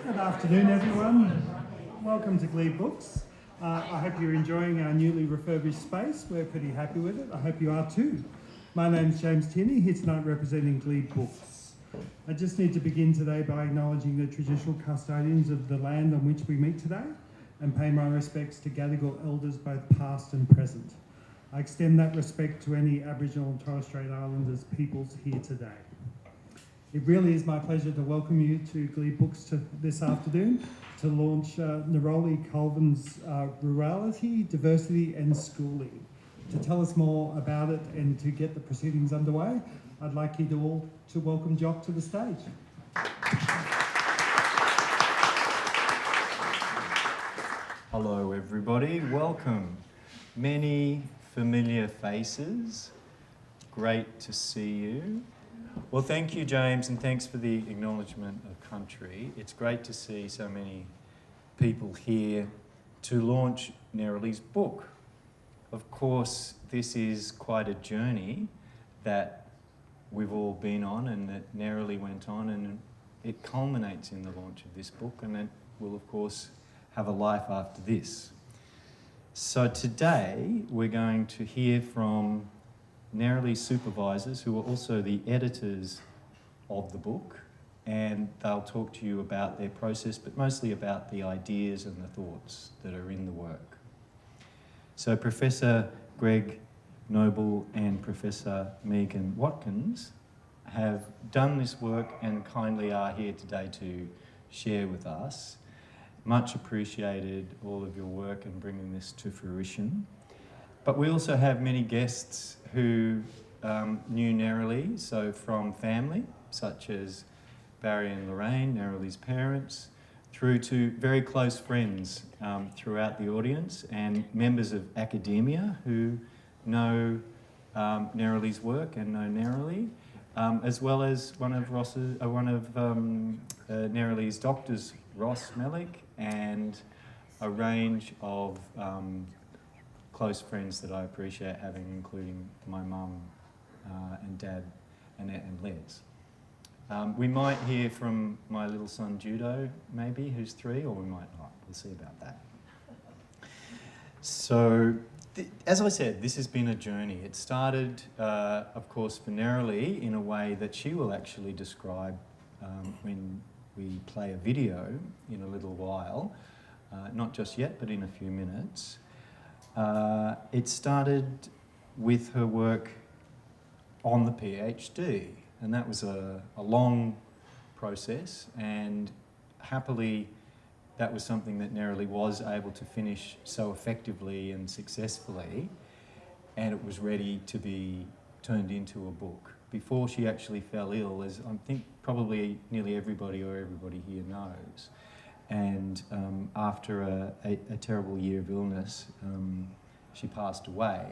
Good afternoon, everyone. Welcome to Gleebooks. I hope you're enjoying our newly refurbished space. We're pretty happy with it. I hope you are too. My name's James Tierney, here tonight representing Gleebooks. I just need to begin today by acknowledging the traditional custodians of the land on which we meet today and pay my respects to Gadigal elders both past and present. I extend that respect to any Aboriginal and Torres Strait Islanders peoples here today. It really is my pleasure to welcome you to Gleebooks this afternoon to launch Neroli Colvin's Rurality, Diversity and Schooling. To tell us more about it and to get the proceedings underway, I'd like you all to welcome Jock to the stage. Hello everybody, welcome. Many familiar faces, great to see you. Well, thank you, James, and thanks for the acknowledgement of country. It's great to see so many people here to launch Neroli's book. Of course, this is quite a journey that we've all been on and that Neroli went on, and it culminates in the launch of this book, and it will, of course, have a life after this. So today, we're going to hear from Neroli's supervisors, who are also the editors of the book, and they'll talk to you about their process, but mostly about the ideas and the thoughts that are in the work. So Professor Greg Noble and Professor Megan Watkins have done this work and kindly are here today to share with us. Much appreciated all of your work in bringing this to fruition. But we also have many guests who knew Neroli, so from family, such as Barry and Lorraine, Neroli's parents, through to very close friends throughout the audience, and members of academia who know Neroli's work and know Neroli, as well as one of Neroli's doctors, Ross Melick, and a range of close friends that I appreciate having, including my mum and dad, Annette and Les. We might hear from my little son Judo, maybe, who's 3, or we might not. We'll see about that. So, as I said, this has been a journey. It started, of course, for Neroli in a way that she will actually describe when we play a video in a little while. Not just yet, but in a few minutes. It started with her work on the PhD, and that was a long process, and happily that was something that Neroli was able to finish so effectively and successfully, and it was ready to be turned into a book before she actually fell ill, as I think probably nearly everybody here knows. And after a terrible year of illness, she passed away.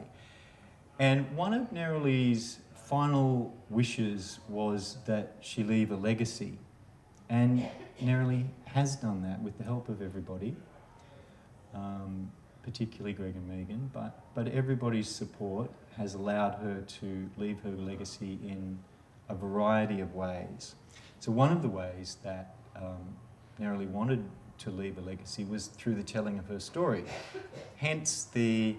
And one of Neroli's final wishes was that she leave a legacy. And Neroli has done that with the help of everybody, particularly Greg and Megan, but everybody's support has allowed her to leave her legacy in a variety of ways. So one of the ways that Neroli wanted to leave a legacy was through the telling of her story. Hence the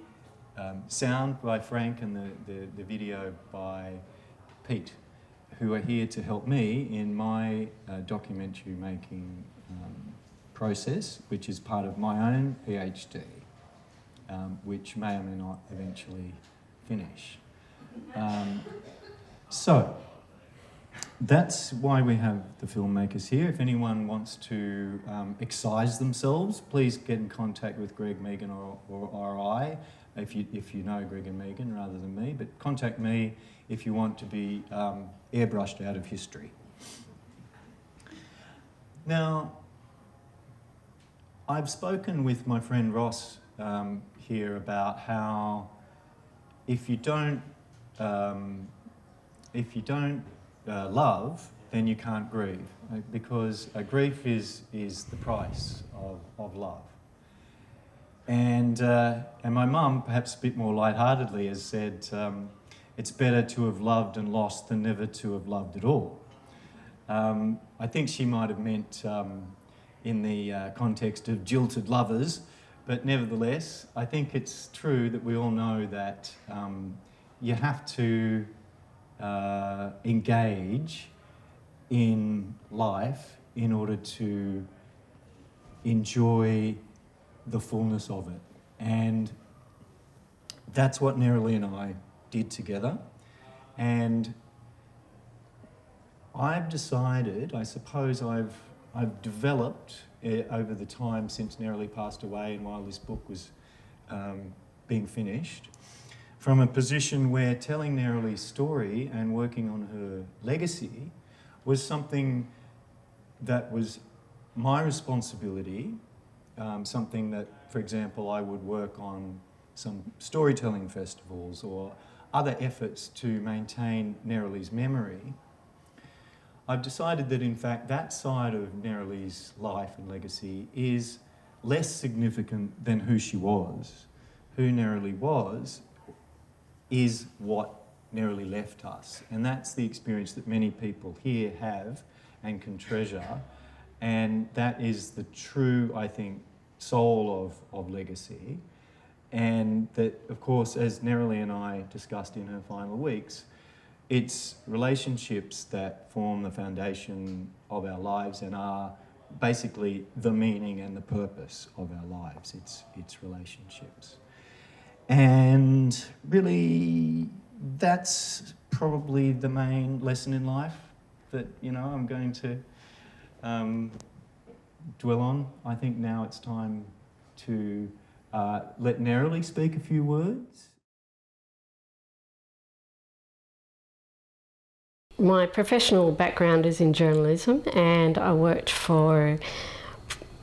sound by Frank and the video by Pete, who are here to help me in my documentary making process, which is part of my own PhD, which may or may not eventually finish. So, that's why we have the filmmakers here. If anyone wants to excise themselves, please get in contact with Greg, Megan, or I, if you know Greg and Megan rather than me. But contact me if you want to be airbrushed out of history. Now, I've spoken with my friend Ross here about how if you don't love, then you can't grieve, because grief is the price of love. And my mum, perhaps a bit more lightheartedly, has said, it's better to have loved and lost than never to have loved at all. I think she might have meant in the context of jilted lovers, but nevertheless, I think it's true that we all know that you have to engage in life in order to enjoy the fullness of it. And that's what Neroli and I did together. And I've decided, I suppose I've developed over the time since Neroli passed away and while this book was being finished, from a position where telling Neroli's story and working on her legacy was something that was my responsibility, something that, for example, I would work on some storytelling festivals or other efforts to maintain Neroli's memory. I've decided that, in fact, that side of Neroli's life and legacy is less significant than who she was. Who Neroli was is what Neroli left us. And that's the experience that many people here have and can treasure. And that is the true, I think, soul of legacy. And that, of course, as Neroli and I discussed in her final weeks, it's relationships that form the foundation of our lives and are basically the meaning and the purpose of our lives. It's relationships. And really, that's probably the main lesson in life that, I'm going to dwell on. I think now it's time to let Neroli speak a few words. My professional background is in journalism, and I worked for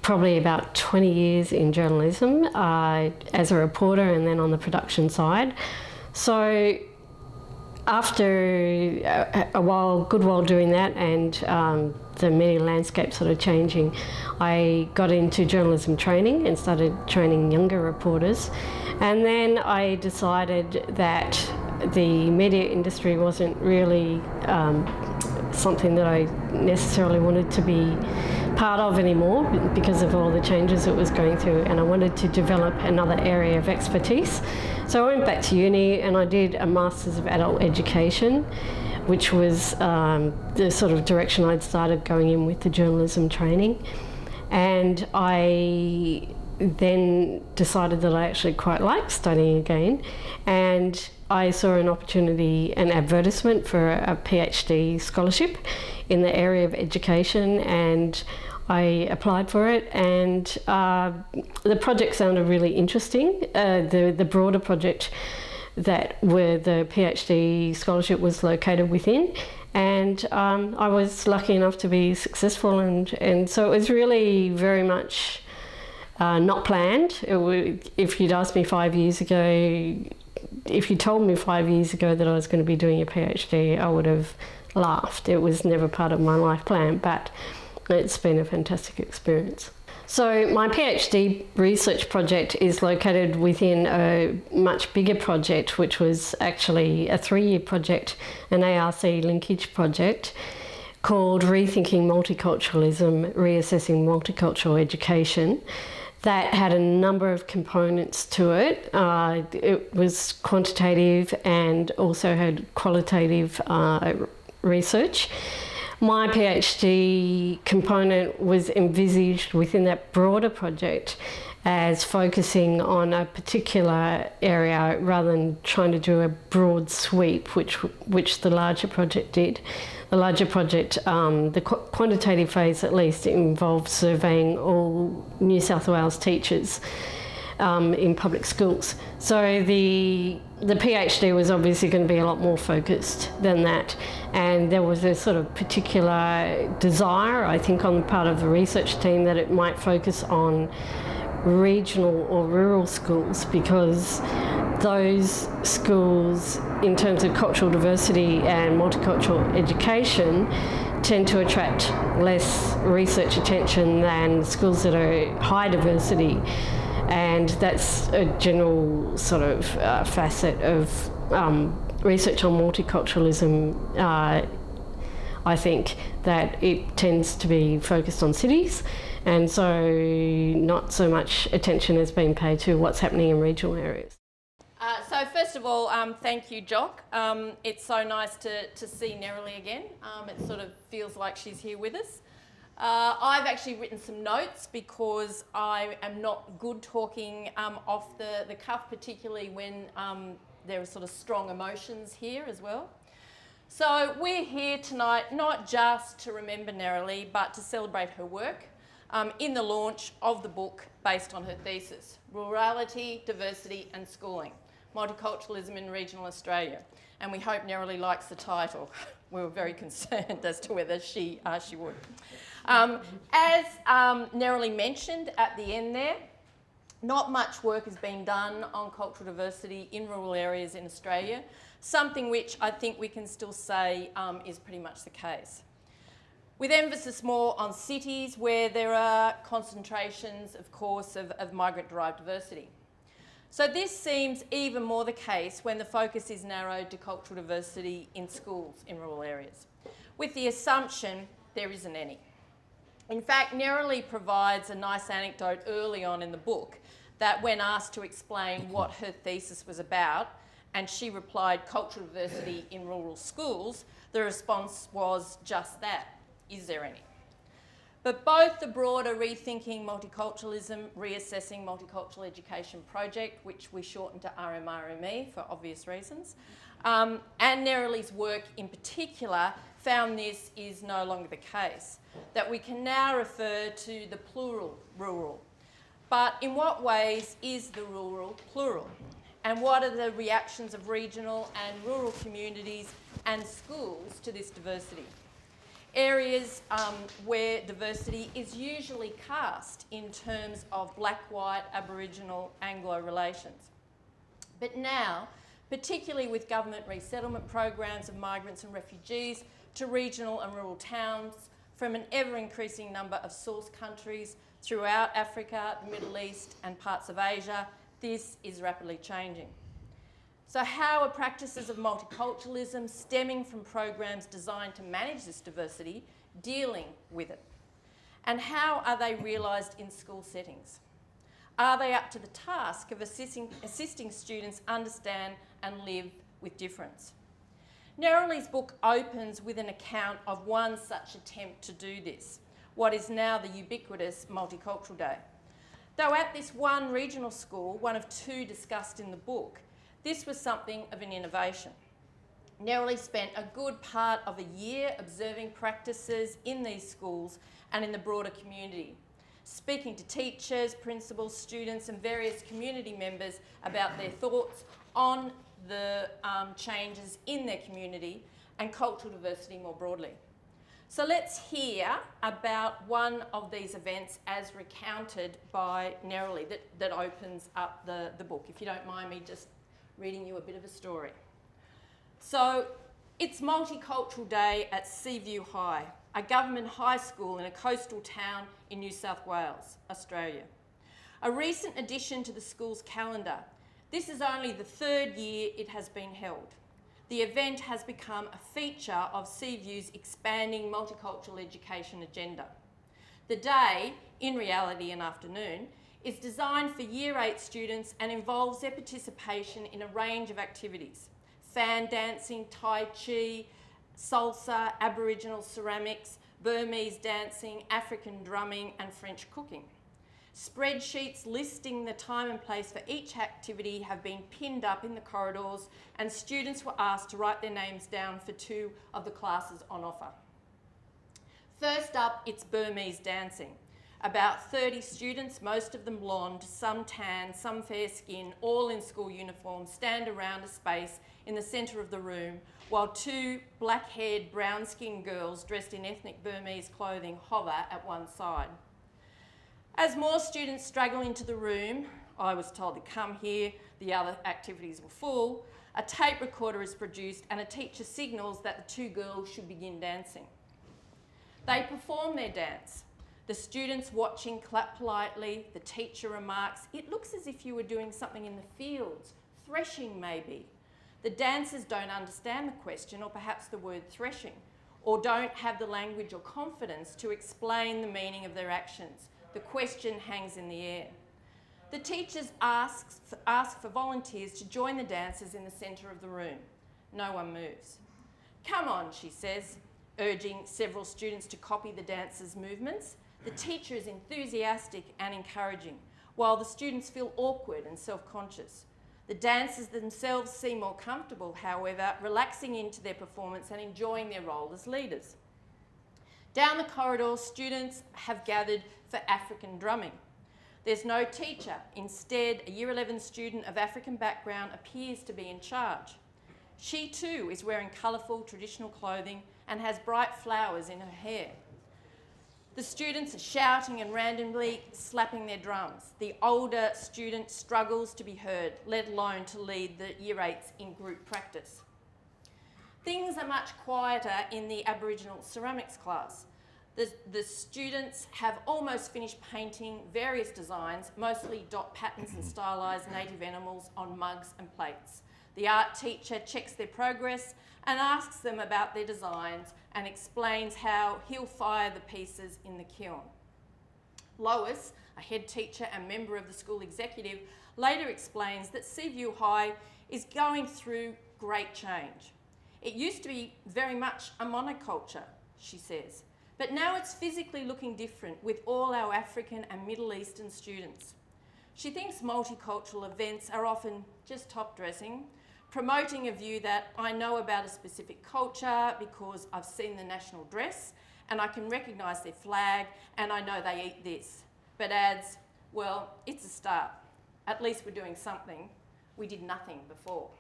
probably about 20 years in journalism as a reporter and then on the production side. So after a good while doing that and the media landscape sort of changing, I got into journalism training and started training younger reporters. And then I decided that the media industry wasn't really something that I necessarily wanted to be part of anymore because of all the changes it was going through, and I wanted to develop another area of expertise. So I went back to uni and I did a Masters of Adult Education, which was the sort of direction I'd started going in with the journalism training. And I then decided that I actually quite liked studying again, and I saw an opportunity, an advertisement for a PhD scholarship in the area of education, and I applied for it, and the project sounded really interesting. The broader project that where the PhD scholarship was located within, and I was lucky enough to be successful, and so it was really very much not planned. If you'd asked me 5 years ago, if you told me 5 years ago that I was going to be doing a PhD, I would have laughed. It was never part of my life plan, but it's been a fantastic experience. So my PhD research project is located within a much bigger project, which was actually a 3-year project, an ARC linkage project called Rethinking Multiculturalism, Reassessing Multicultural Education, that had a number of components to it. It was quantitative and also had qualitative research. My PhD component was envisaged within that broader project as focusing on a particular area rather than trying to do a broad sweep, which the larger project did. The larger project, the quantitative phase at least, involved surveying all New South Wales teachers in public schools. So the PhD was obviously going to be a lot more focused than that, and there was a sort of particular desire, I think, on the part of the research team that it might focus on regional or rural schools, because those schools, in terms of cultural diversity and multicultural education, tend to attract less research attention than schools that are high diversity. And that's a general sort of facet of research on multiculturalism. I think that it tends to be focused on cities, And so not so much attention has been paid to what's happening in regional areas. So first of all, thank you, Jock. It's so nice to see Neroli again. It sort of feels like she's here with us. I've actually written some notes because I am not good talking off the cuff, particularly when there are sort of strong emotions here as well. So we're here tonight not just to remember Neroli, but to celebrate her work in the launch of the book based on her thesis, Rurality, Diversity and Schooling, Multiculturalism in Regional Australia. And we hope Neroli likes the title. We were very concerned as to whether she would. As Neroli mentioned at the end there, not much work has been done on cultural diversity in rural areas in Australia, something which I think we can still say is pretty much the case. With emphasis more on cities where there are concentrations, of course, of migrant-derived diversity. So this seems even more the case when the focus is narrowed to cultural diversity in schools in rural areas, with the assumption there isn't any. In fact, Neroli provides a nice anecdote early on in the book that when asked to explain what her thesis was about, and she replied, cultural diversity in rural schools, the response was just that, is there any? But both the broader Rethinking Multiculturalism, Reassessing Multicultural Education project, which we shortened to RMRME for obvious reasons, and Neroli's work in particular found this is no longer the case, that we can now refer to the plural rural. But in what ways is the rural plural? And what are the reactions of regional and rural communities and schools to this diversity? Areas where diversity is usually cast in terms of black-white, Aboriginal, Anglo relations. But now, particularly with government resettlement programs of migrants and refugees to regional and rural towns from an ever-increasing number of source countries throughout Africa, the Middle East and parts of Asia, this is rapidly changing. So how are practices of multiculturalism stemming from programs designed to manage this diversity dealing with it? And how are they realised in school settings? Are they up to the task of assisting students understand and live with difference? Neroli's book opens with an account of one such attempt to do this, what is now the ubiquitous Multicultural Day. Though at this one regional school, one of two discussed in the book, this was something of an innovation. Neroli spent a good part of a year observing practices in these schools and in the broader community, speaking to teachers, principals, students and various community members about their thoughts on the changes in their community and cultural diversity more broadly. So let's hear about one of these events as recounted by Neroli that opens up the book, if you don't mind me just reading you a bit of a story. So it's Multicultural Day at Seaview High, a government high school in a coastal town in New South Wales, Australia. A recent addition to the school's calendar, this is only the third year it has been held. The event has become a feature of Seaview's expanding multicultural education agenda. The day, in reality an afternoon, is designed for Year 8 students and involves their participation in a range of activities: fan dancing, tai chi, salsa, Aboriginal ceramics, Burmese dancing, African drumming and French cooking. Spreadsheets listing the time and place for each activity have been pinned up in the corridors and students were asked to write their names down for two of the classes on offer. First up, it's Burmese dancing. About 30 students, most of them blonde, some tan, some fair skin, all in school uniform, stand around a space in the centre of the room while two black-haired, brown-skinned girls dressed in ethnic Burmese clothing hover at one side. As more students straggle into the room, I was told to come here, the other activities were full, a tape recorder is produced and a teacher signals that the two girls should begin dancing. They perform their dance. The students watching clap politely, the teacher remarks, "It looks as if you were doing something in the fields, threshing maybe." The dancers don't understand the question or perhaps the word threshing. or don't have the language or confidence to explain the meaning of their actions. The question hangs in the air. The teachers ask for volunteers to join the dancers in the centre of the room. No one moves. "Come on," she says, urging several students to copy the dancers' movements. The teacher is enthusiastic and encouraging, while the students feel awkward and self-conscious. The dancers themselves seem more comfortable, however, relaxing into their performance and enjoying their role as leaders. Down the corridor, students have gathered for African drumming. There's no teacher. Instead, a Year 11 student of African background appears to be in charge. She too is wearing colourful traditional clothing and has bright flowers in her hair. The students are shouting and randomly slapping their drums. The older student struggles to be heard, let alone to lead the Year 8s in group practice. Things are much quieter in the Aboriginal ceramics class. The students have almost finished painting various designs, mostly dot patterns and stylised native animals on mugs and plates. The art teacher checks their progress and asks them about their designs and explains how he'll fire the pieces in the kiln. Lois, a head teacher and member of the school executive, later explains that Seaview High is going through great change. "It used to be very much a monoculture," she says, "but now it's physically looking different with all our African and Middle Eastern students." She thinks multicultural events are often just top dressing, promoting a view that I know about a specific culture because I've seen the national dress and I can recognise their flag and I know they eat this, but adds, "Well, it's a start. At least we're doing something. We did nothing before."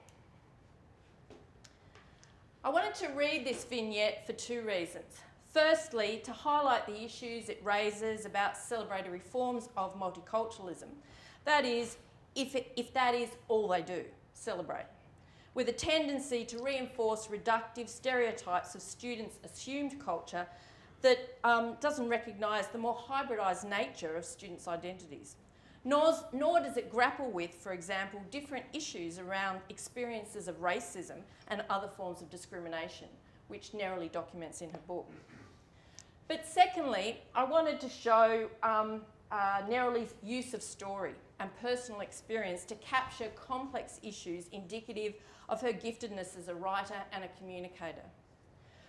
I wanted to read this vignette for two reasons. Firstly, to highlight the issues it raises about celebratory forms of multiculturalism. That is, if that is all they do, celebrate, with a tendency to reinforce reductive stereotypes of students' assumed culture that doesn't recognise the more hybridised nature of students' identities. Nor does it grapple with, for example, different issues around experiences of racism and other forms of discrimination, which Neroli documents in her book. But secondly, I wanted to show Neroli's use of story and personal experience to capture complex issues indicative of her giftedness as a writer and a communicator.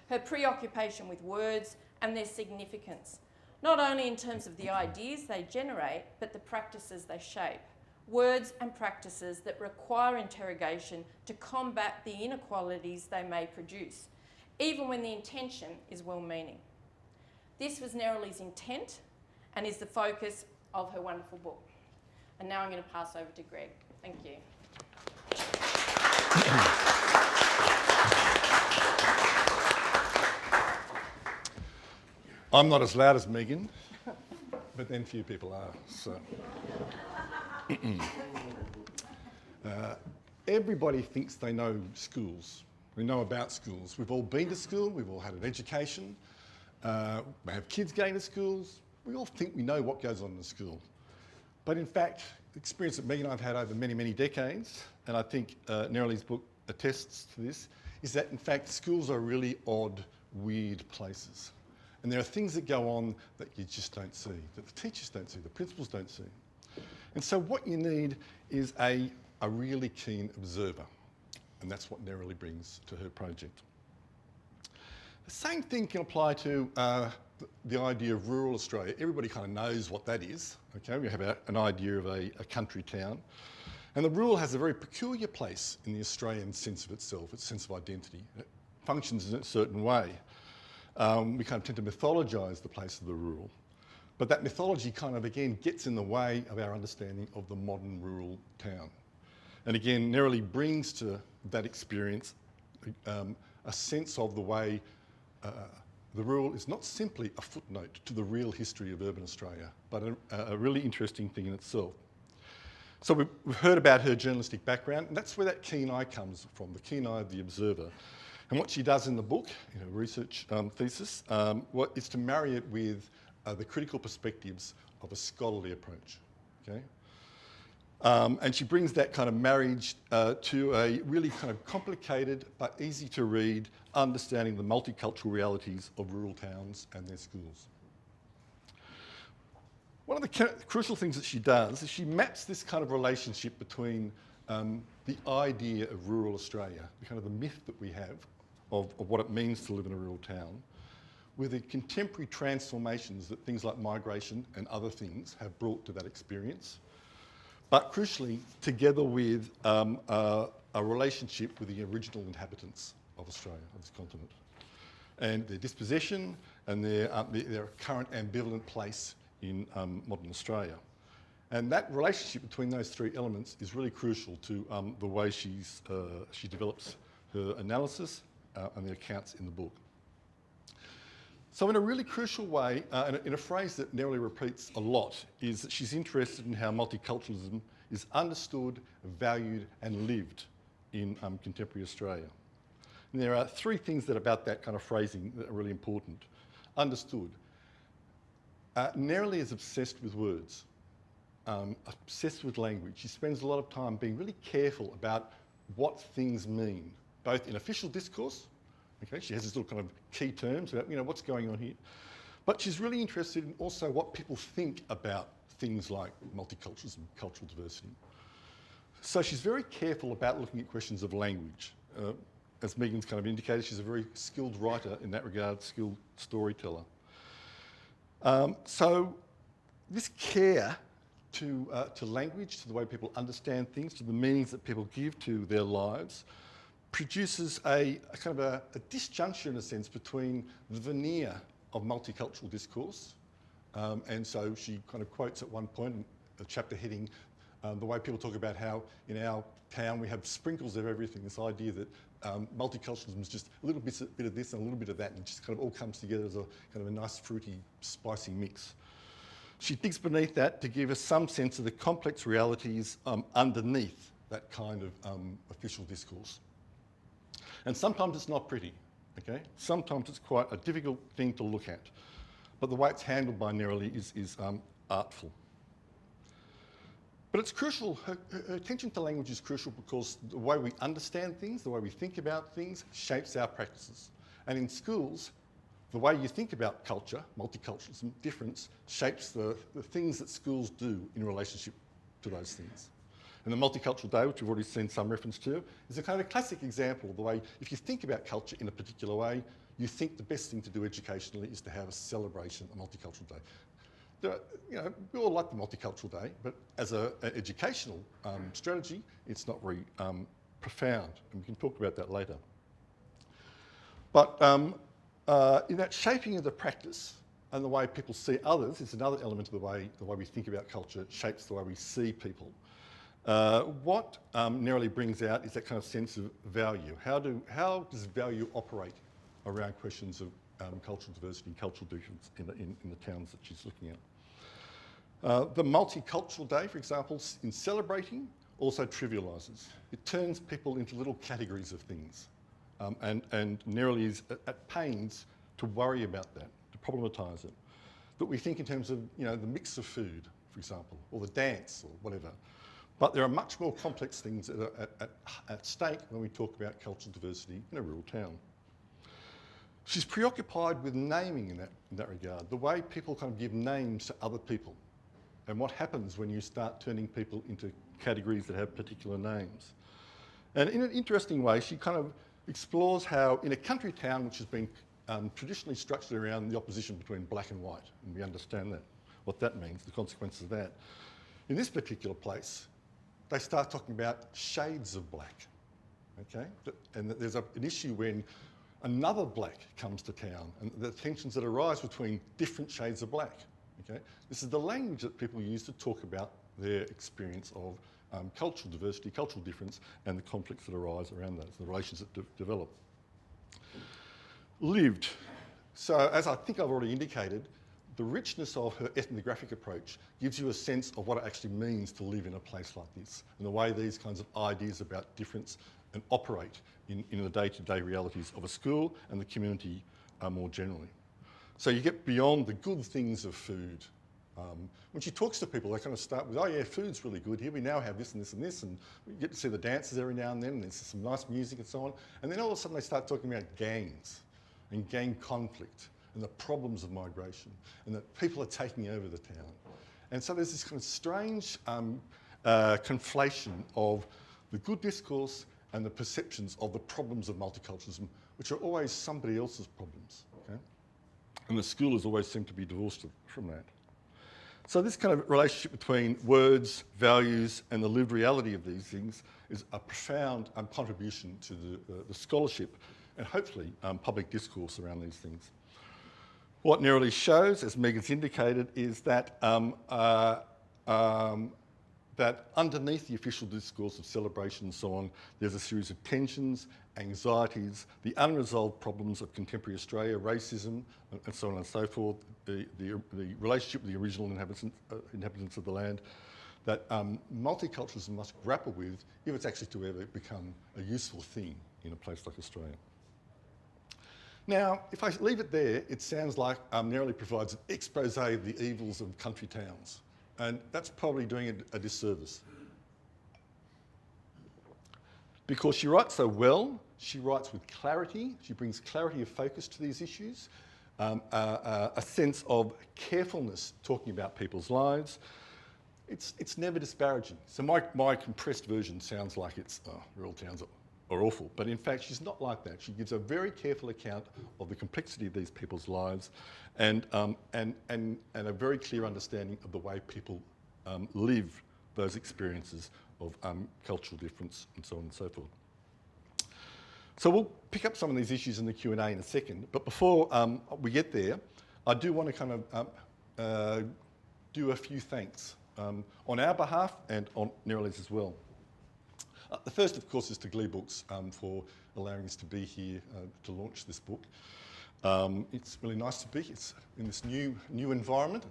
Her preoccupation with words and their significance, not only in terms of the ideas they generate, but the practices they shape. Words and practices that require interrogation to combat the inequalities they may produce, even when the intention is well-meaning. This was Neroli's intent and is the focus of her wonderful book. And now I'm going to pass over to Greg. Thank you. I'm not as loud as Megan, but then few people are. So, everybody thinks they know schools. We know about schools. We've all been to school. We've all had an education. We have kids going to schools. We all think we know what goes on in the school. But in fact, the experience that Megan and I have had over many, many decades, and I think Neroli's book attests to this, is that in fact schools are really odd, weird places. And there are things that go on that you just don't see, that the teachers don't see, the principals don't see. And so what you need is a really keen observer. And that's what Neroli brings to her project. The same thing can apply to the idea of rural Australia. Everybody kind of knows what that is. Okay, we have an idea of a country town. And the rural has a very peculiar place in the Australian sense of itself, its sense of identity. It functions in a certain way. We kind of tend to mythologise the place of the rural. But that mythology kind of, again, gets in the way of our understanding of the modern rural town. And again, Neroli brings to that experience a sense of the way the rural is not simply a footnote to the real history of urban Australia, but a really interesting thing in itself. So we've heard about her journalistic background, and that's where that keen eye comes from, the keen eye of the observer. And what she does in the book, in her research thesis, is to marry it with the critical perspectives of a scholarly approach. Okay? And she brings that kind of marriage to a really kind of complicated but easy to read understanding the multicultural realities of rural towns and their schools. One of the crucial things that she does is she maps this kind of relationship between the idea of rural Australia, the kind of the myth that we have of what it means to live in a rural town, with the contemporary transformations that things like migration and other things have brought to that experience, but crucially together with a relationship with the original inhabitants of Australia, of this continent, and their dispossession and their current ambivalent place in modern Australia. And that relationship between those three elements is really crucial to the way she develops her analysis and the accounts in the book. So in a really crucial way, in a phrase that Neroli repeats a lot, is that she's interested in how multiculturalism is understood, valued and lived in contemporary Australia. And there are three things about that kind of phrasing that are really important. Understood. Neroli is obsessed with words, obsessed with language. She spends a lot of time being really careful about what things mean, both in official discourse. Okay, she has these little kind of key terms about, what's going on here. But she's really interested in also what people think about things like multiculturalism, cultural diversity. So she's very careful about looking at questions of language. As Megan's kind of indicated, she's a very skilled writer in that regard, skilled storyteller. So this care to language, to the way people understand things, to the meanings that people give to their lives, produces a kind of a disjuncture, in a sense, between the veneer of multicultural discourse. And so she kind of quotes at one point in a chapter heading, the way people talk about how in our town we have sprinkles of everything, this idea that multiculturalism is just a little bit of this and a little bit of that, and it just kind of all comes together as a kind of a nice, fruity, spicy mix. She digs beneath that to give us some sense of the complex realities underneath that kind of official discourse. And sometimes it's not pretty, okay? Sometimes it's quite a difficult thing to look at. But the way it's handled by Neroli is artful. But it's crucial, her attention to language is crucial because the way we understand things, the way we think about things, shapes our practices. And in schools, the way you think about culture, multiculturalism, difference, shapes the things that schools do in relationship to those things. And the Multicultural Day, which we've already seen some reference to, is a kind of a classic example of the way, if you think about culture in a particular way, you think the best thing to do educationally is to have a celebration, a Multicultural Day. We all like the Multicultural Day, but as an educational strategy, it's not very profound, and we can talk about that later. But in that shaping of the practice and the way people see others, it's another element of the way we think about culture. It shapes the way we see people. What Neroli brings out is that kind of sense of value. How does value operate around questions of cultural diversity and cultural difference in the towns that she's looking at? The Multicultural Day, for example, in celebrating, also trivialises. It turns people into little categories of things. And Neroli is at pains to worry about that, to problematise it. That we think in terms of the mix of food, for example, or the dance, or whatever. But there are much more complex things that are at stake when we talk about cultural diversity in a rural town. She's preoccupied with naming in that regard, the way people kind of give names to other people, and what happens when you start turning people into categories that have particular names. And in an interesting way, she kind of explores how in a country town which has been traditionally structured around the opposition between black and white, and we understand that, what that means, the consequences of that. In this particular place, they start talking about shades of black, okay? And that there's an issue when another black comes to town and the tensions that arise between different shades of black, okay? This is the language that people use to talk about their experience of cultural diversity, cultural difference, and the conflicts that arise around those, the relations that develop. Lived. So, as I think I've already indicated, the richness of her ethnographic approach gives you a sense of what it actually means to live in a place like this, and the way these kinds of ideas about difference and operate in the day-to-day realities of a school and the community more generally. So you get beyond the good things of food, When she talks to people, they kind of start with, oh yeah, food's really good here. We now have this and this and this, and we get to see the dances every now and then, and there's some nice music and so on. And then all of a sudden they start talking about gangs and gang conflict and the problems of migration and that people are taking over the town. And so there's this kind of strange conflation of the good discourse and the perceptions of the problems of multiculturalism, which are always somebody else's problems. Okay? And the school has always seemed to be divorced from that. So this kind of relationship between words, values, and the lived reality of these things is a profound contribution to the scholarship and hopefully public discourse around these things. What Neroli shows, as Megan's indicated, is that that underneath the official discourse of celebration and so on, there's a series of tensions, anxieties, the unresolved problems of contemporary Australia, racism, and so on and so forth, the relationship with the original inhabitants of the land, that multiculturalism must grapple with if it's actually to ever become a useful thing in a place like Australia. Now, if I leave it there, it sounds like Neroli provides an expose of the evils of country towns. And that's probably doing it a disservice. Because she writes so well, she writes with clarity, she brings clarity of focus to these issues, a sense of carefulness talking about people's lives. It's never disparaging. So my compressed version sounds like it's rural towns are awful, but in fact she's not like that. She gives a very careful account of the complexity of these people's lives and a very clear understanding of the way people live those experiences of cultural difference and so on and so forth. So we'll pick up some of these issues in the Q&A in a second, but before we get there, I do want to kind of do a few thanks on our behalf and on Neroli's as well. The first, of course, is to Gleebooks for allowing us to be here to launch this book. It's really nice to be. It's in this new environment.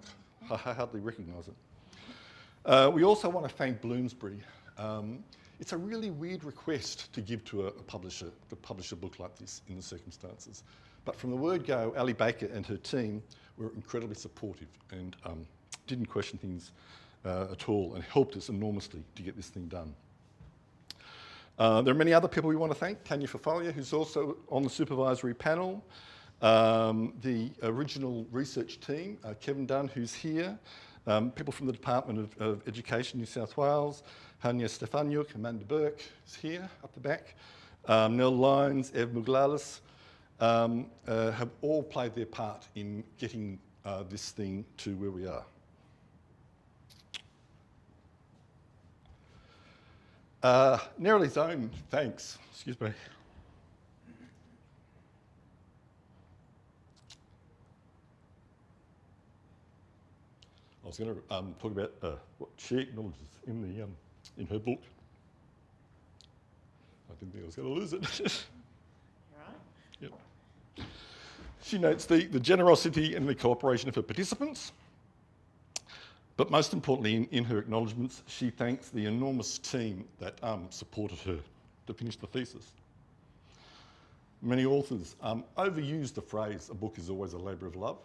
I hardly recognise it. We also want to thank Bloomsbury. It's a really weird request to give to a publisher to publish a book like this in the circumstances. But from the word go, Ali Baker and her team were incredibly supportive and didn't question things at all and helped us enormously to get this thing done. There are many other people we want to thank. Tanya Fafalia, who's also on the supervisory panel. The original research team, Kevin Dunn, who's here. People from the Department of Education, New South Wales. Hania Stefaniuk, Amanda Burke is here, up the back. Nell Lyons, Ev Muglalis, have all played their part in getting this thing to where we are. Neroli's own thanks, excuse me. I was going to talk about what she acknowledges in her book. I didn't think I was going to lose it. Right. Yep. She notes the generosity and the cooperation of her participants. But most importantly, in her acknowledgements, she thanks the enormous team that supported her to finish the thesis. Many authors overuse the phrase, a book is always a labour of love.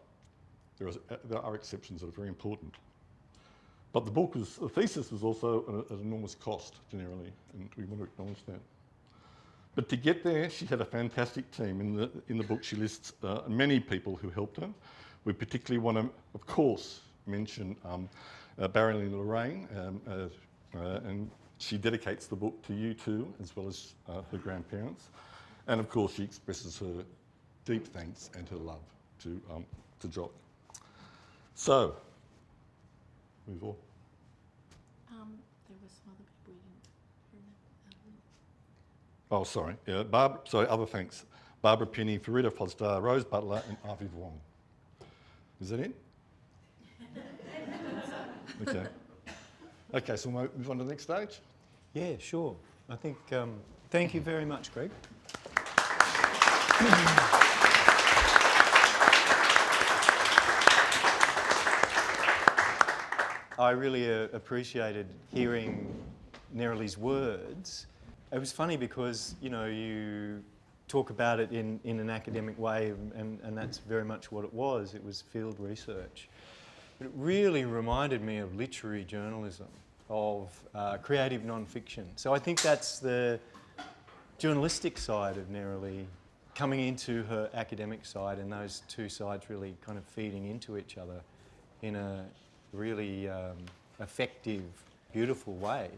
There are exceptions that are very important. But the thesis was also an enormous cost generally, and we want to acknowledge that. But to get there, she had a fantastic team. In the book, she lists many people who helped her. We particularly want to, of course, mention Barry Lorraine, and she dedicates the book to you too, as well as her grandparents. And of course, she expresses her deep thanks and her love to Jock. So, move on. There were some other people we didn't remember. Oh, sorry. Yeah, other thanks. Barbara Penny, Farida Fosdar, Rose Butler, and Aviv Wong. Is that it? Okay. Okay, so we'll move on to the next stage. Yeah, sure. I think, thank you very much, Greg. I really appreciated hearing Neroli's words. It was funny because, you know, you talk about it in an academic way, and that's very much what it was. It was field research. But it really reminded me of literary journalism, of creative non-fiction. So I think that's the journalistic side of Neroli coming into her academic side, and those two sides really kind of feeding into each other in a really effective, beautiful way,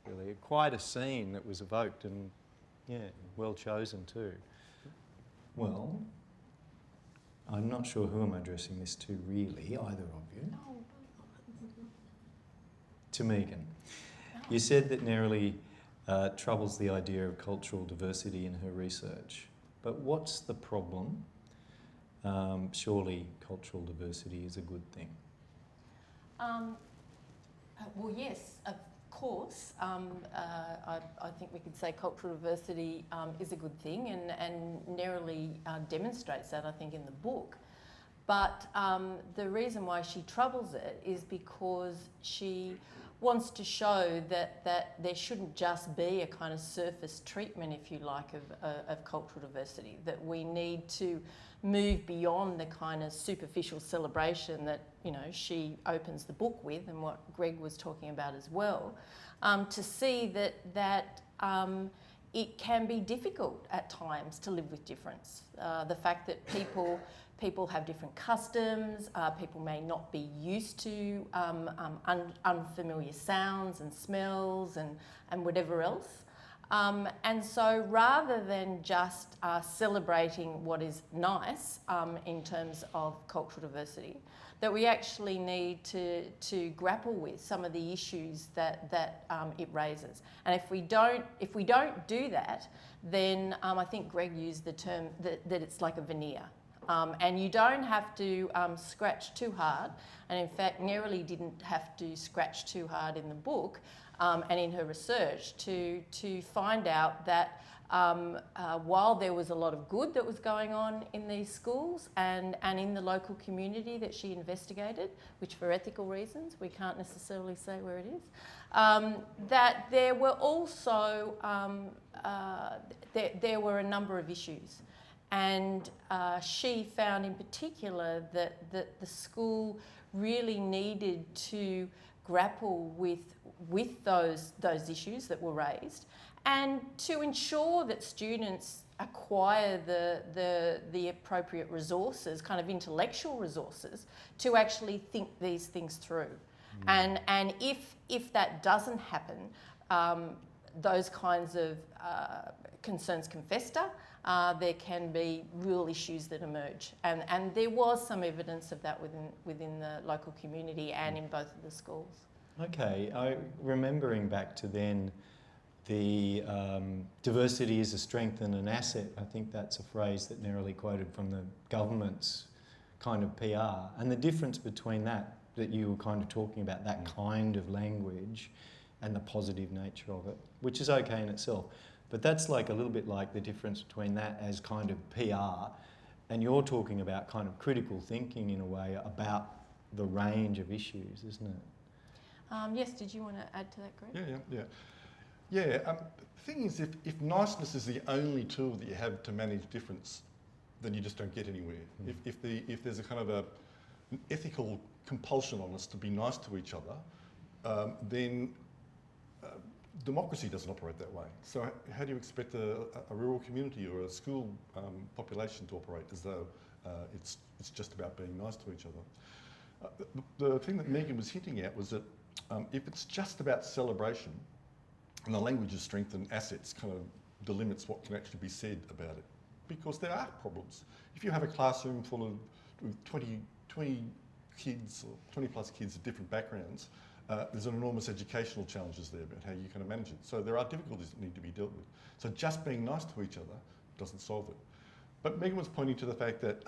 really. Quite a scene that was evoked, and yeah, well chosen too. Well, I'm not sure who I'm addressing this to really, either of you. To Megan. You said that Neroli troubles the idea of cultural diversity in her research, but what's the problem? Surely cultural diversity is a good thing. Well, yes, of course. I think we could say cultural diversity is a good thing, and Neroli demonstrates that, I think, in the book. But the reason why she troubles it is because she wants to show that there shouldn't just be a kind of surface treatment, if you like, of cultural diversity, that we need to move beyond the kind of superficial celebration that, you know, she opens the book with, and what Greg was talking about as well, to see that it can be difficult at times to live with difference. The fact that people have different customs, people may not be used to unfamiliar sounds and smells and whatever else. And so rather than just celebrating what is nice in terms of cultural diversity, that we actually need to grapple with some of the issues that it raises. And if we don't do that, then I think Greg used the term that it's like a veneer. And you don't have to scratch too hard. And in fact, Neroli didn't have to scratch too hard in the book and in her research to find out that while there was a lot of good that was going on in these schools and in the local community that she investigated, which for ethical reasons, we can't necessarily say where it is, that there were also, there were a number of issues. And she found in particular that the school really needed to grapple with those issues that were raised, and to ensure that students acquire the appropriate resources, kind of intellectual resources, to actually think these things through. And if that doesn't happen, those kinds of concerns can fester. There can be real issues that emerge, and there was some evidence of that within the local community and in both of the schools. Okay, remembering back to then, the diversity is a strength and an asset. I think that's a phrase that Neroli quoted from the government's kind of PR, and the difference between that you were kind of talking about, that kind of language and the positive nature of it, which is okay in itself. But that's like a little bit like the difference between that as kind of PR, and you're talking about kind of critical thinking in a way about the range of issues, isn't it? Yes, did you want to add to that, Greg? Yeah, the thing is, if niceness is the only tool that you have to manage difference, then you just don't get anywhere. If there's a kind of an ethical compulsion on us to be nice to each other, then democracy doesn't operate that way. So how do you expect a rural community or a school population to operate as though it's just about being nice to each other? The thing that Megan was hinting at was that if it's just about celebration, and the language of strength and assets kind of delimits what can actually be said about it, because there are problems. If you have a classroom full of 20 kids or 20 plus kids of different backgrounds, there's an enormous educational challenges there about how you kind of manage it. So there are difficulties that need to be dealt with. So just being nice to each other doesn't solve it. But Megan was pointing to the fact that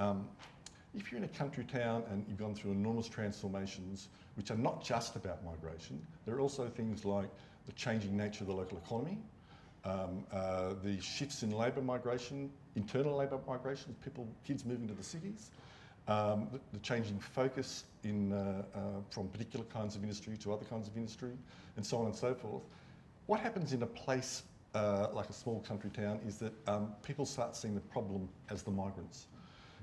if you're in a country town and you've gone through enormous transformations, which are not just about migration, there are also things like the changing nature of the local economy, the shifts in labour migration, internal labour migration, kids moving to the cities, the changing focus from particular kinds of industry to other kinds of industry, and so on and so forth. What happens in a place like a small country town is that people start seeing the problem as the migrants.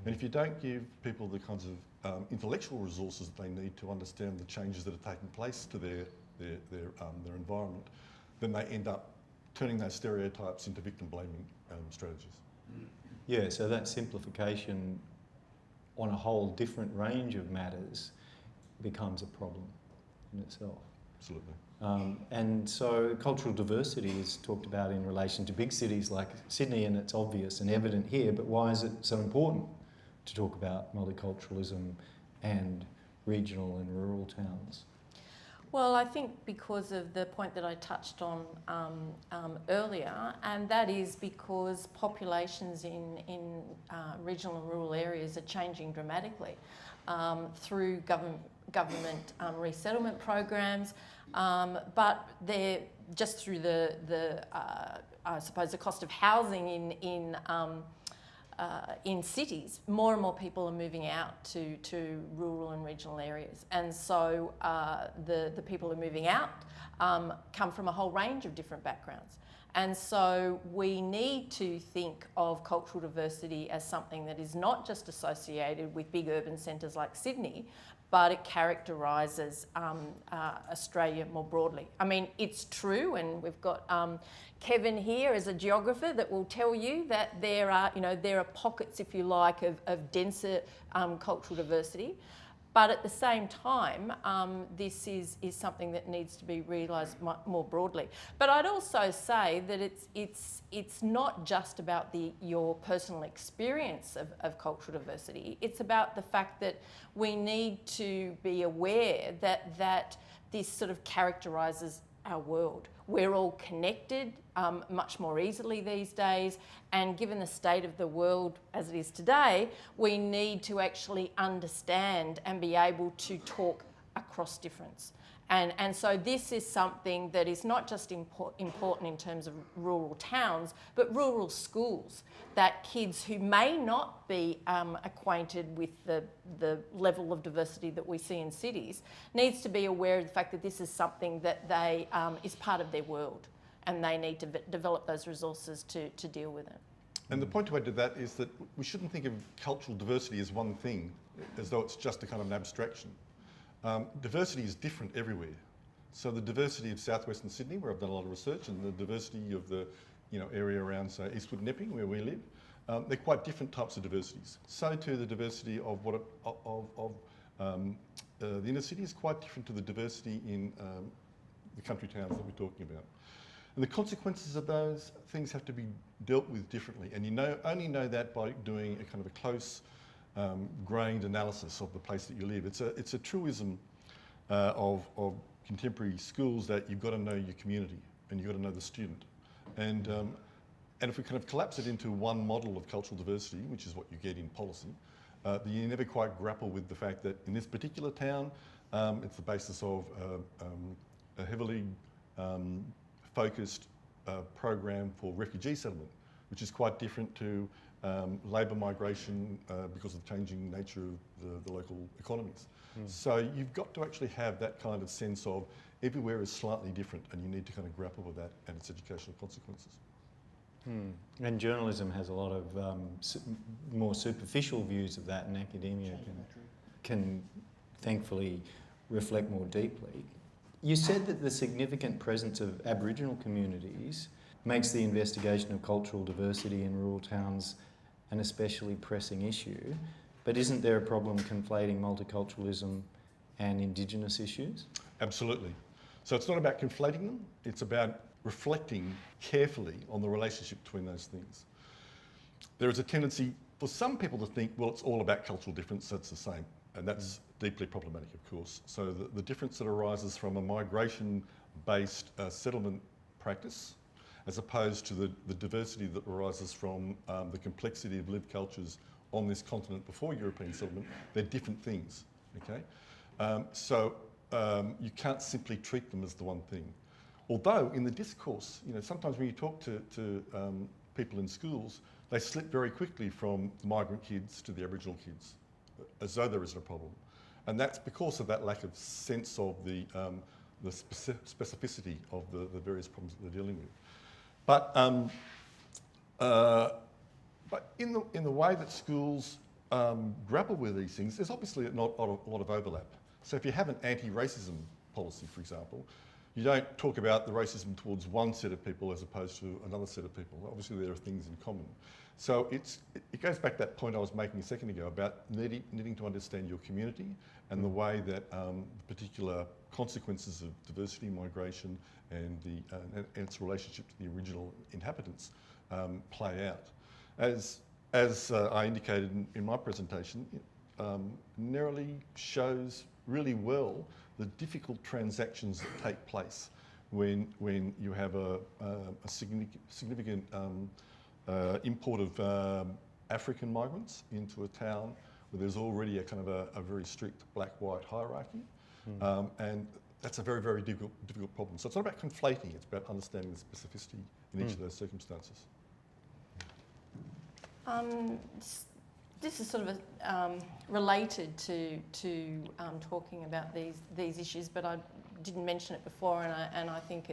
And if you don't give people the kinds of intellectual resources that they need to understand the changes that are taking place to their environment, then they end up turning those stereotypes into victim blaming strategies. Yeah, so that simplification on a whole different range of matters becomes a problem in itself. Absolutely. And so cultural diversity is talked about in relation to big cities like Sydney, and it's obvious and evident here, but why is it so important to talk about multiculturalism and regional and rural towns? Well, I think because of the point that I touched on earlier, and that is because populations in regional and rural areas are changing dramatically through government resettlement programs, but they're just through I suppose the cost of housing in cities. More and more people are moving out to rural and regional areas, and so the people who are moving out come from a whole range of different backgrounds. And so we need to think of cultural diversity as something that is not just associated with big urban centres like Sydney, but it characterises Australia more broadly. I mean, it's true, and we've got Kevin here as a geographer that will tell you that there are pockets, if you like, of denser cultural diversity. But at the same time, this is something that needs to be realised more broadly. But I'd also say that it's not just about your personal experience of cultural diversity. It's about the fact that we need to be aware that this sort of characterises our world. We're all connected much more easily these days, and given the state of the world as it is today, we need to actually understand and be able to talk across difference. And so this is something that is not just important in terms of rural towns, but rural schools, that kids who may not be acquainted with the level of diversity that we see in cities needs to be aware of the fact that this is something that they is part of their world, and they need to develop those resources to deal with it. And the point to add to that is that we shouldn't think of cultural diversity as one thing, as though it's just a kind of an abstraction. Diversity is different everywhere. So the diversity of southwestern Sydney, where I've done a lot of research, and the diversity of the area around, say, Eastwood and Epping, where we live, they're quite different types of diversities. So too the diversity of the inner city is quite different to the diversity in the country towns that we're talking about. And the consequences of those things have to be dealt with differently. And you only know that by doing a kind of a close, grained analysis of the place that you live. It's a truism of contemporary schools that you've got to know your community and you've got to know the student. And if we kind of collapse it into one model of cultural diversity, which is what you get in policy, you never quite grapple with the fact that in this particular town, it's the basis of a heavily focused program for refugee settlement, which is quite different to labour migration because of the changing nature of the local economies. So you've got to actually have that kind of sense of everywhere is slightly different, and you need to kind of grapple with that and its educational consequences. And journalism has a lot of more superficial views of that, and academia can thankfully reflect more deeply. You said that the significant presence of Aboriginal communities makes the investigation of cultural diversity in rural towns an especially pressing issue, but isn't there a problem conflating multiculturalism and Indigenous issues? Absolutely. So it's not about conflating them, it's about reflecting carefully on the relationship between those things. There is a tendency for some people to think, well, it's all about cultural difference, so it's the same. And that's deeply problematic, of course. So the difference that arises from a migration-based settlement practice, as opposed to the diversity that arises from the complexity of lived cultures on this continent before European settlement, they're different things, okay? You can't simply treat them as the one thing. Although in the discourse, sometimes when you talk to people in schools, they slip very quickly from the migrant kids to the Aboriginal kids, as though there isn't a problem. And that's because of that lack of sense of the specificity of the various problems that they're dealing with. But in the way that schools grapple with these things, there's obviously not a lot of overlap. So if you have an anti-racism policy, for example, you don't talk about the racism towards one set of people as opposed to another set of people. Obviously there are things in common. So it goes back to that point I was making a second ago about needing to understand your community and the way that the particular consequences of diversity, migration and its relationship to the original inhabitants play out. As I indicated in my presentation, Neroli shows really well the difficult transactions that take place when you have a significant import of African migrants into a town where there's already a kind of a very strict black-white hierarchy. And that's a very, very difficult problem. So it's not about conflating, it's about understanding the specificity in each of those circumstances. This is sort of related to talking about these issues, but I didn't mention it before, and I think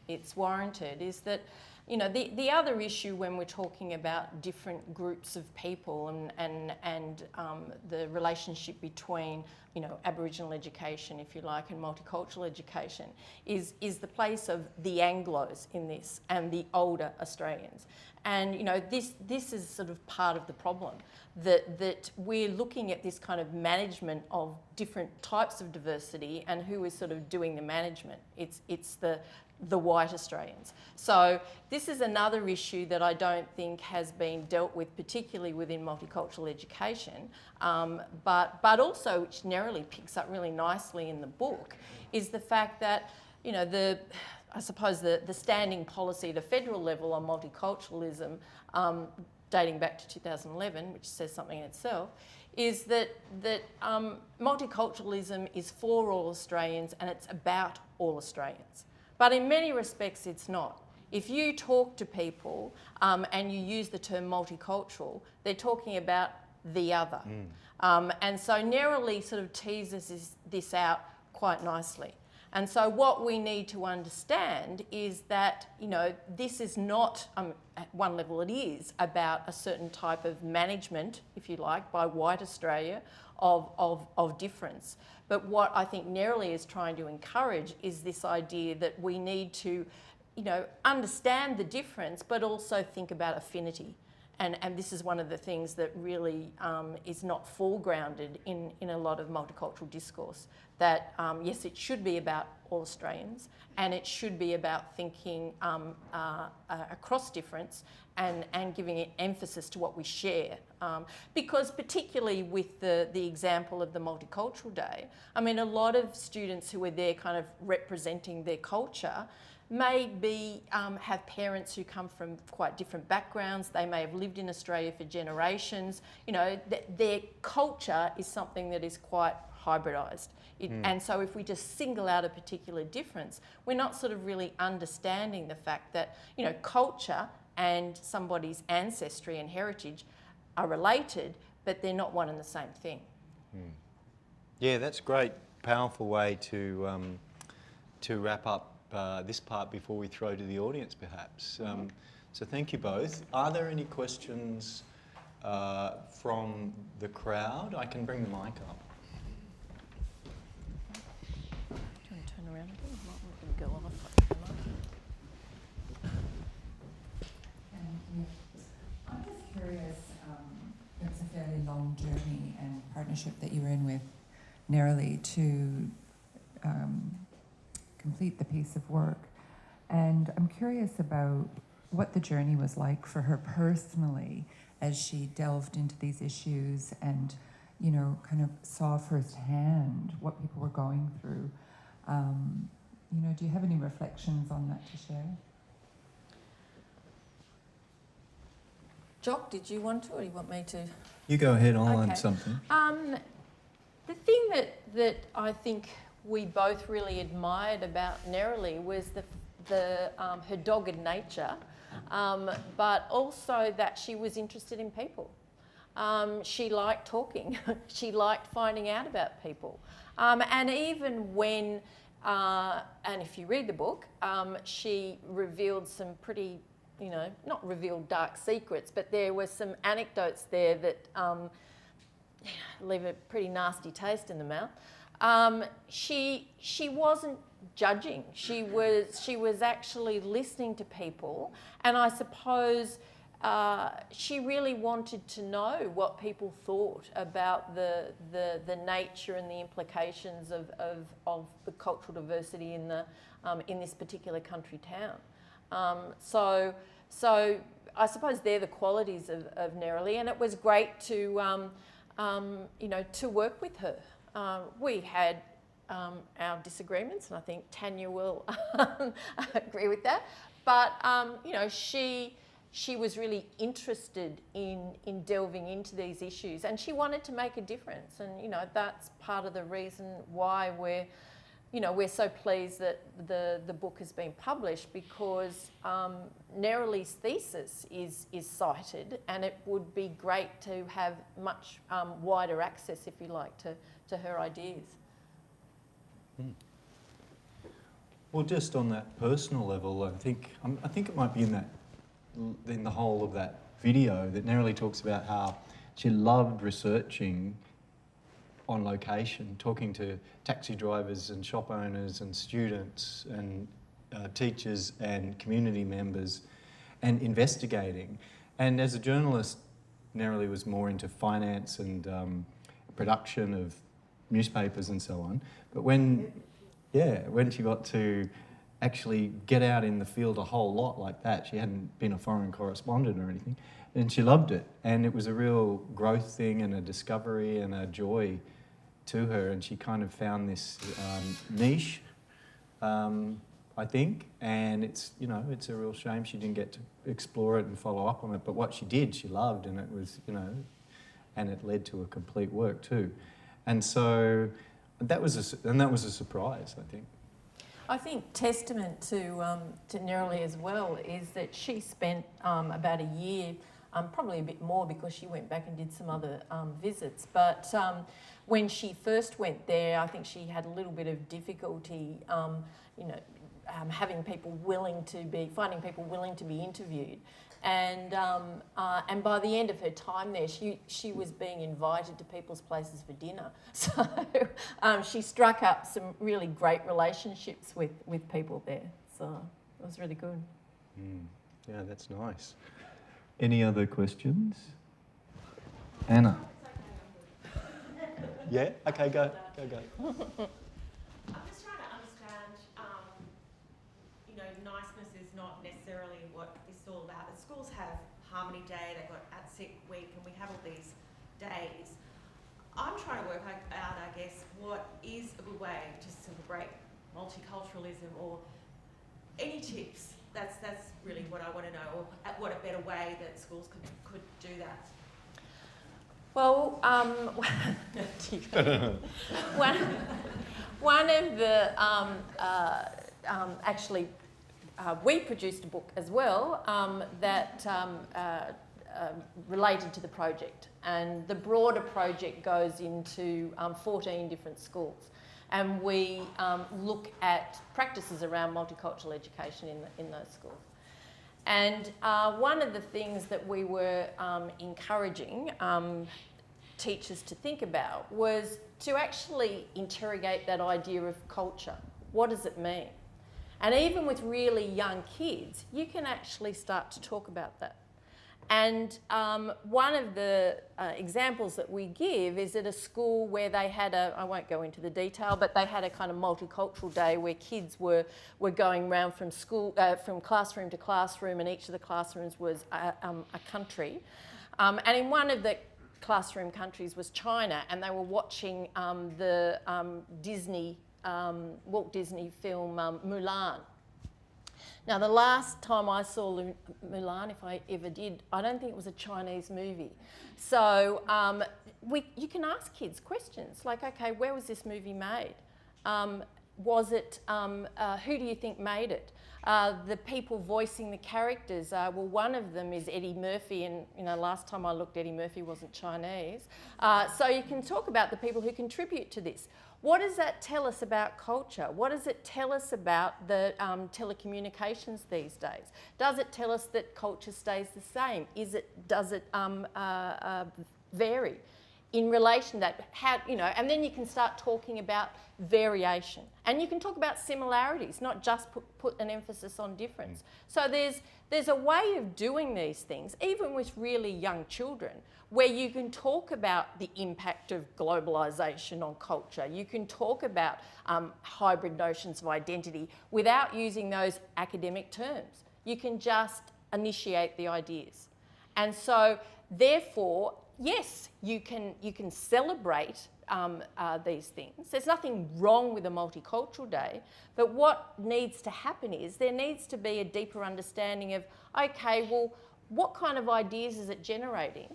it's warranted. Is that, you know, the other issue when we're talking about different groups of people and the relationship between, you know, Aboriginal education, if you like, and multicultural education is the place of the Anglos in this and the older Australians. And, you know, this is sort of part of the problem, that we're looking at this kind of management of different types of diversity, and who is sort of doing the management. It's the white Australians. So this is another issue that I don't think has been dealt with, particularly within multicultural education, but also, which Neroli picks up really nicely in the book, is the fact that, you know, I suppose the standing policy at a federal level on multiculturalism, dating back to 2011, which says something in itself, is that multiculturalism is for all Australians and it's about all Australians. But in many respects, it's not. If you talk to people and you use the term multicultural, they're talking about the other. And so Neroli sort of teases this out quite nicely. And so what we need to understand is that, you know, this is not, at one level it is, about a certain type of management, if you like, by white Australia of difference. But what I think Neroli is trying to encourage is this idea that we need to, you know, understand the difference, but also think about affinity. And this is one of the things that really is not foregrounded in a lot of multicultural discourse. That yes, it should be about all Australians, and it should be about thinking across difference and giving an emphasis to what we share. Because particularly with the example of the Multicultural Day, I mean, a lot of students who are there kind of representing their culture may have parents who come from quite different backgrounds. They may have lived in Australia for generations. You know, their culture is something that is quite hybridised. And so if we just single out a particular difference, we're not sort of really understanding the fact that, you know, culture and somebody's ancestry and heritage are related, but they're not one and the same thing. Yeah, that's a great, powerful way to wrap up this part before we throw to the audience, perhaps. So thank you both. Are there any questions from the crowd? I can bring the mic up. Do you want to turn around again? I might want them to go off. I'm just curious, it's a fairly long journey and partnership that you were in with Neroli to complete the piece of work. And I'm curious about what the journey was like for her personally as she delved into these issues and, you know, kind of saw firsthand what people were going through. You know, do you have any reflections on that to share? Jock, did you want to, or do you want me to? You go ahead, I'll Okay. add something. The thing that I think we both really admired about Neroli was her dogged nature, but also that she was interested in people. She liked talking. She liked finding out about people. And even when, and if you read the book, she revealed some pretty, you know, not revealed dark secrets, but there were some anecdotes there that leave a pretty nasty taste in the mouth. She wasn't judging. She was actually listening to people, and I suppose she really wanted to know what people thought about the nature and the implications of the cultural diversity in this particular country town. So I suppose they're the qualities of Neroli, and it was great to to work with her. We had our disagreements, and I think Tanya will agree with that. But she was really interested in delving into these issues, and she wanted to make a difference. And that's part of the reason why we're so pleased that the book has been published, because Neroli's thesis is cited, and it would be great to have much wider access, if you like, to her ideas. Well, just on that personal level, I think it might be in the whole of that video that Neroli talks about how she loved researching on location, talking to taxi drivers and shop owners and students and teachers and community members and investigating. And as a journalist, Neroli was more into finance and production of newspapers and so on. But when she got to actually get out in the field a whole lot like that, she hadn't been a foreign correspondent or anything, and she loved it. And it was a real growth thing and a discovery and a joy to her, and she kind of found this niche, I think, and it's a real shame she didn't get to explore it and follow up on it. But what she did, she loved, and it was and it led to a complete work too. And so that was a surprise, I think. I think testament to Neroli as well is that she spent about a year, probably a bit more because she went back and did some other visits. But when she first went there, I think she had a little bit of difficulty, finding people willing to be interviewed. And by the end of her time there, she was being invited to people's places for dinner. So she struck up some really great relationships with people there. So it was really good. Yeah, that's nice. Any other questions? Anna? Yeah? Okay, go. I'm just trying to understand, niceness is not necessarily what this is all about. The schools have Harmony Day, they've got At Sick Week, and we have all these days. I'm trying to work out, I guess, what is a good way to celebrate multiculturalism, or any tips. That's really what I want to know, or what a better way that schools could do that. Well, one of the we produced a book as well that related to the project, and the broader project goes into 14 different schools, and we look at practices around multicultural education in those schools. And one of the things that we were encouraging teachers to think about was to actually interrogate that idea of culture. What does it mean? And even with really young kids, you can actually start to talk about that. And one of the examples that we give is at a school where they had I won't go into the detail, but they had a kind of multicultural day where kids were going around from classroom to classroom, and each of the classrooms was a country. And in one of the classroom countries was China, and they were watching the Walt Disney film Mulan. Now, the last time I saw Mulan, if I ever did, I don't think it was a Chinese movie. So you can ask kids questions like, okay, where was this movie made? Was it, who do you think made it? The people voicing the characters, well, one of them is Eddie Murphy, and last time I looked, Eddie Murphy wasn't Chinese. So you can talk about the people who contribute to this. What does that tell us about culture? What does it tell us about the telecommunications these days? Does it tell us that culture stays the same? Does it vary? in relation to that, how, you know, and then you can start talking about variation. And you can talk about similarities, not just put an emphasis on difference. So there's a way of doing these things, even with really young children, where you can talk about the impact of globalisation on culture. You can talk about hybrid notions of identity without using those academic terms. You can just initiate the ideas. And so, therefore, yes, you can celebrate these things. There's nothing wrong with a multicultural day, but what needs to happen is there needs to be a deeper understanding of, okay, well, what kind of ideas is it generating?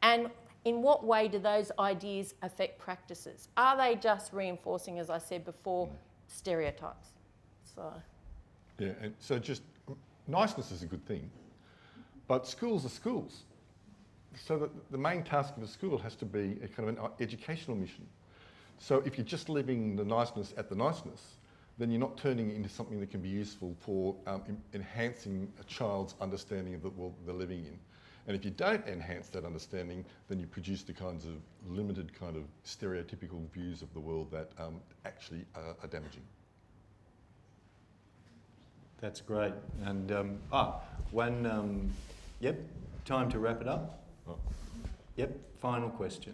And in what way do those ideas affect practices? Are they just reinforcing, as I said before, stereotypes? So. Yeah, and so just niceness is a good thing, but schools are schools. So that the main task of a school has to be a kind of an educational mission. So if you're just living the niceness at the niceness, then you're not turning it into something that can be useful for enhancing a child's understanding of the world they're living in. And if you don't enhance that understanding, then you produce the kinds of limited kind of stereotypical views of the world that actually are damaging. That's great. And yep, time to wrap it up. Oh. Yep, final question.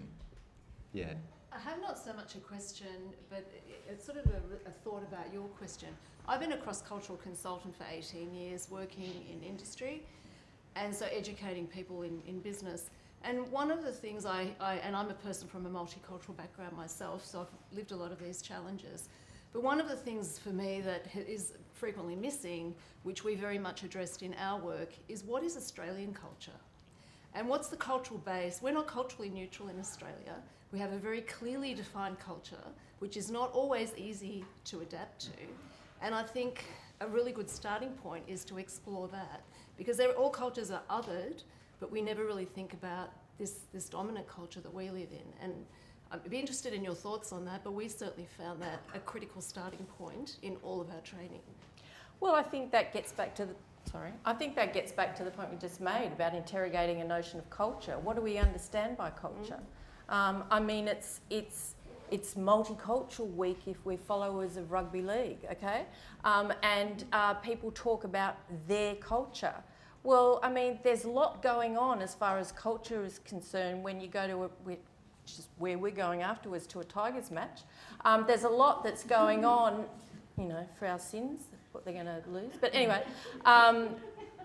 Yeah. I have not so much a question, but it's sort of a thought about your question. I've been a cross-cultural consultant for 18 years, working in industry, and so educating people in business. And one of the things and I'm a person from a multicultural background myself, so I've lived a lot of these challenges. But one of the things for me that is frequently missing, which we very much addressed in our work, is what is Australian culture? And what's the cultural base? We're not culturally neutral in Australia. We have a very clearly defined culture, which is not always easy to adapt to. And I think a really good starting point is to explore that, because all cultures are othered, but we never really think about this dominant culture that we live in. And I'd be interested in your thoughts on that, but we certainly found that a critical starting point in all of our training. Well, I think that gets back to the point we just made about interrogating a notion of culture. What do we understand by culture? I mean, it's multicultural week if we're followers of rugby league, okay? And people talk about their culture. Well, I mean, there's a lot going on as far as culture is concerned when you go to which is where we're going afterwards, to a Tigers match. There's a lot that's going on, you know, for our sins, what they're going to lose. But anyway,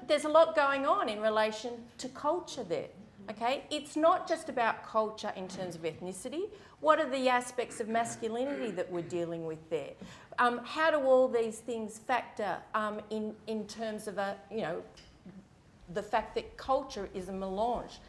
there's a lot going on in relation to culture there, okay? It's not just about culture in terms of ethnicity. What are the aspects of masculinity that we're dealing with there? How do all these things factor in terms of the fact that culture is a melange?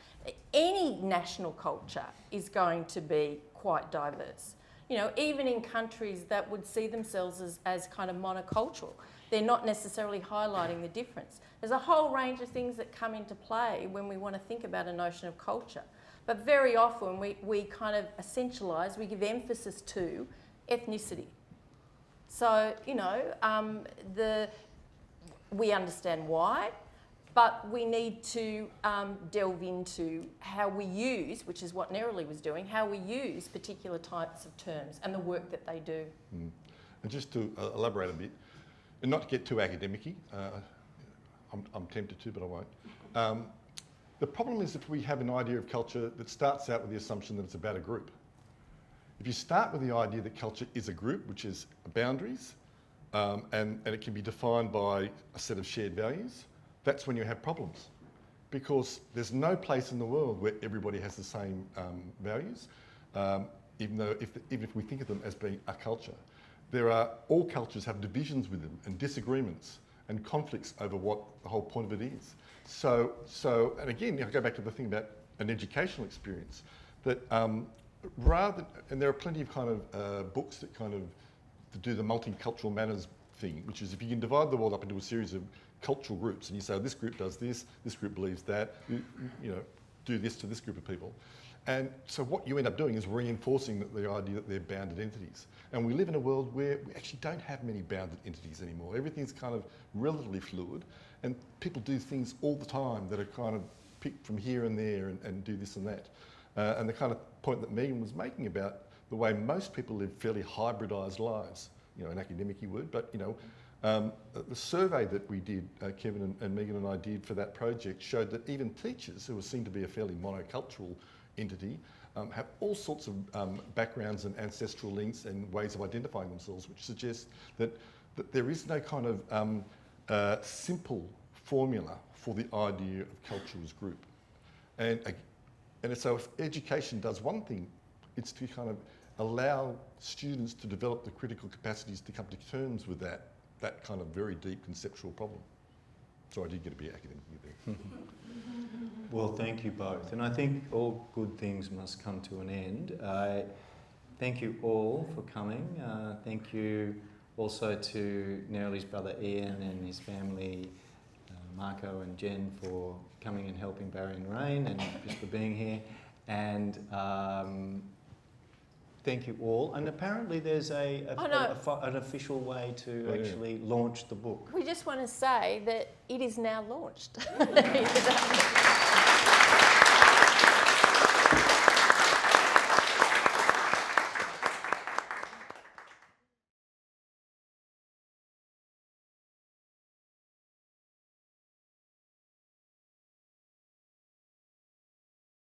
Any national culture is going to be quite diverse. You know, even in countries that would see themselves as kind of monocultural, they're not necessarily highlighting the difference. There's a whole range of things that come into play when we want to think about a notion of culture. But very often we kind of essentialise, we give emphasis to ethnicity. So, you know, we understand why, but we need to delve into how we use, which is what Neroli was doing, how we use particular types of terms and the work that they do. And just to elaborate a bit, and not to get too academic-y, I'm tempted to, but I won't. The problem is that we have an idea of culture that starts out with the assumption that it's about a group. If you start with the idea that culture is a group, which is boundaries, and it can be defined by a set of shared values, that's when you have problems. Because there's no place in the world where everybody has the same values, even if we think of them as being a culture. All cultures have divisions with them and disagreements and conflicts over what the whole point of it is. So and again, I go back to the thing about an educational experience, that and there are plenty of kind of books that kind of do the multicultural manners thing, which is if you can divide the world up into a series of cultural groups, and you say, oh, this group does this group believes that, you know, do this to this group of people. And so what you end up doing is reinforcing the idea that they're bounded entities. And we live in a world where we actually don't have many bounded entities anymore. Everything's kind of relatively fluid, and people do things all the time that are kind of picked from here and there and do this and that. And the kind of point that Megan was making about the way most people live fairly hybridised lives, an academic-y word, but the survey that we did, Kevin and Megan and I did for that project, showed that even teachers, who are seen to be a fairly monocultural entity, have all sorts of backgrounds and ancestral links and ways of identifying themselves, which suggests that there is no kind of simple formula for the idea of culture as group. And so if education does one thing, it's to kind of allow students to develop the critical capacities to come to terms with that kind of very deep conceptual problem. So I did get a bit academic there. Well, thank you both. And I think all good things must come to an end. Thank you all for coming. Thank you also to Neroli's brother Ian and his family, Marco and Jen, for coming and helping Barry and Rain, and just for being here. And thank you all. And apparently there's an official way to actually launch the book. We just want to say that it is now launched.